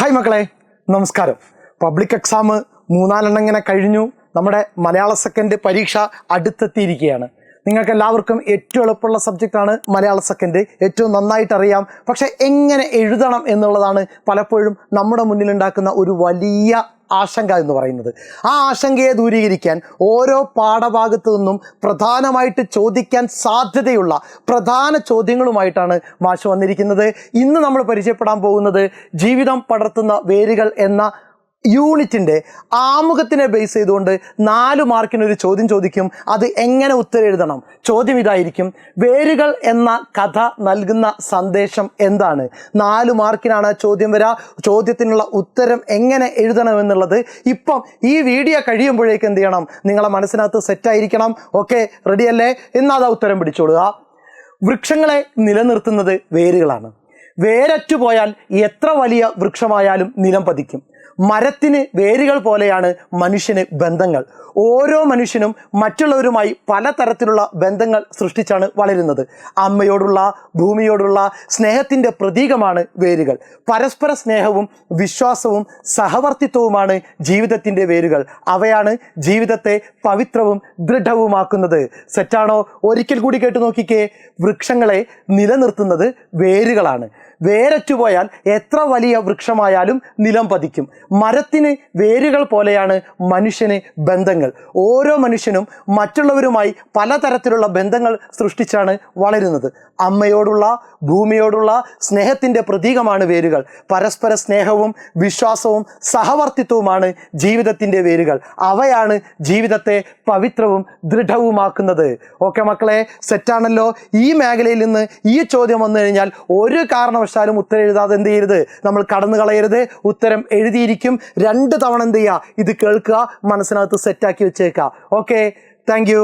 Hi മക്കളെ, നമസ്കാരം. Public exam 3-4 ഇങ്ങനെ കഴിഞ്ഞു. നമ്മുടെ മലയാള സെക്കൻഡ് പരീക്ഷ അടുത്തെത്തിയിരിക്കുകയാണ്. നിങ്ങൾക്ക് എല്ലാവർക്കും ഏറ്റവും എളുപ്പമുള്ള സബ്ജക്റ്റാണ് മലയാള സെക്കൻഡ്, ഏറ്റവും നന്നായിട്ട് അറിയാം. പക്ഷേ എങ്ങനെ എഴുതണം എന്നുള്ളതാണ് പലപ്പോഴും നമ്മുടെ മുന്നിലുണ്ടാക്കുന്ന ഒരു വലിയ ആശങ്ക എന്ന് പറയുന്നത്. ആ ആശങ്കയെ ദൂരീകരിക്കാൻ ഓരോ പാഠഭാഗത്തു നിന്നും പ്രധാനമായിട്ട് ചോദിക്കാൻ സാധ്യതയുള്ള പ്രധാന ചോദ്യങ്ങളുമായിട്ടാണ് മാഷ് വന്നിരിക്കുന്നത്. ഇന്ന് നമ്മൾ പരിചയപ്പെടാൻ പോകുന്നത് ജീവിതം പടർത്തുന്ന വേരുകൾ എന്ന യൂണിറ്റിൻ്റെ ആമുഖത്തിനെ ബേസ് ചെയ്തുകൊണ്ട് 4 മാർക്കിനൊരു ചോദ്യം ചോദിക്കും. അത് എങ്ങനെ ഉത്തരം എഴുതണം? ചോദ്യം ഇതായിരിക്കും: വേരുകൾ എന്ന കഥ നൽകുന്ന സന്ദേശം എന്താണ്? 4 മാർക്കിനാണ് ചോദ്യം വരിക. ചോദ്യത്തിനുള്ള ഉത്തരം എങ്ങനെ എഴുതണമെന്നുള്ളത് ഇപ്പം ഈ വീഡിയോ കഴിയുമ്പോഴേക്ക് എന്ത് ചെയ്യണം? നിങ്ങളെ മനസ്സിനകത്ത് സെറ്റായിരിക്കണം. ഓക്കെ, റെഡിയല്ലേ? എന്നാൽ ആ ഉത്തരം പിടിച്ചോളുക. വൃക്ഷങ്ങളെ നിലനിർത്തുന്നത് വേരുകളാണ്. വേരറ്റുപോയാൽ എത്ര വലിയ വൃക്ഷമായാലും നിലം പതിക്കും. മരത്തിന് വേരുകൾ പോലെയാണ് മനുഷ്യന് ബന്ധങ്ങൾ. ഓരോ മനുഷ്യനും മറ്റുള്ളവരുമായി പലതരത്തിലുള്ള ബന്ധങ്ങൾ സൃഷ്ടിച്ചാണ് വളരുന്നത്. അമ്മയോടുള്ള, ഭൂമിയോടുള്ള സ്നേഹത്തിൻ്റെ പ്രതീകമാണ് വേരുകൾ. പരസ്പര സ്നേഹവും വിശ്വാസവും സഹവർത്തിത്വവുമാണ് ജീവിതത്തിൻ്റെ വേരുകൾ. അവയാണ് ജീവിതത്തെ പവിത്രവും ദൃഢവുമാക്കുന്നത്. സെറ്റാണോ? ഒരിക്കൽ കൂടി കേട്ടു നോക്കിക്കേ. വൃക്ഷങ്ങളെ നിലനിർത്തുന്നത് വേരുകളാണ്. വേരറ്റുപോയാൽ എത്ര വലിയ വൃക്ഷമായാലും നിലം പതിക്കും. മരത്തിന് വേരുകൾ പോലെയാണ് മനുഷ്യന് ബന്ധങ്ങൾ. ഓരോ മനുഷ്യനും മറ്റുള്ളവരുമായി പലതരത്തിലുള്ള ബന്ധങ്ങൾ സൃഷ്ടിച്ചാണ് വളരുന്നത്. അമ്മയോടുള്ള, ഭൂമിയോടുള്ള സ്നേഹത്തിൻ്റെ പ്രതീകമാണ് വേരുകൾ. പരസ്പര സ്നേഹവും വിശ്വാസവും സഹവർത്തിത്വവുമാണ് ജീവിതത്തിൻ്റെ വേരുകൾ. അവയാണ് ജീവിതത്തെ പവിത്രവും ദൃഢവുമാക്കുന്നത്. ഓക്കെ മക്കളെ, സെറ്റാണല്ലോ? ഈ മേഖലയിൽ നിന്ന് ഈ ചോദ്യം വന്നു കഴിഞ്ഞാൽ ഒരു കാരണവശാലും ഉത്തരം എഴുതാതെ എന്ത് ചെയ്യരുത്? നമ്മൾ കടന്നു കളയരുത്. ഉത്തരം എഴുതിയിരിക്കും. 2 തവണ എന്ത് ചെയ്യുക? ഇത് കേൾക്കുക, മനസ്സിനകത്ത് സെറ്റാക്കി വെച്ചേക്കുക. Okay, thank you.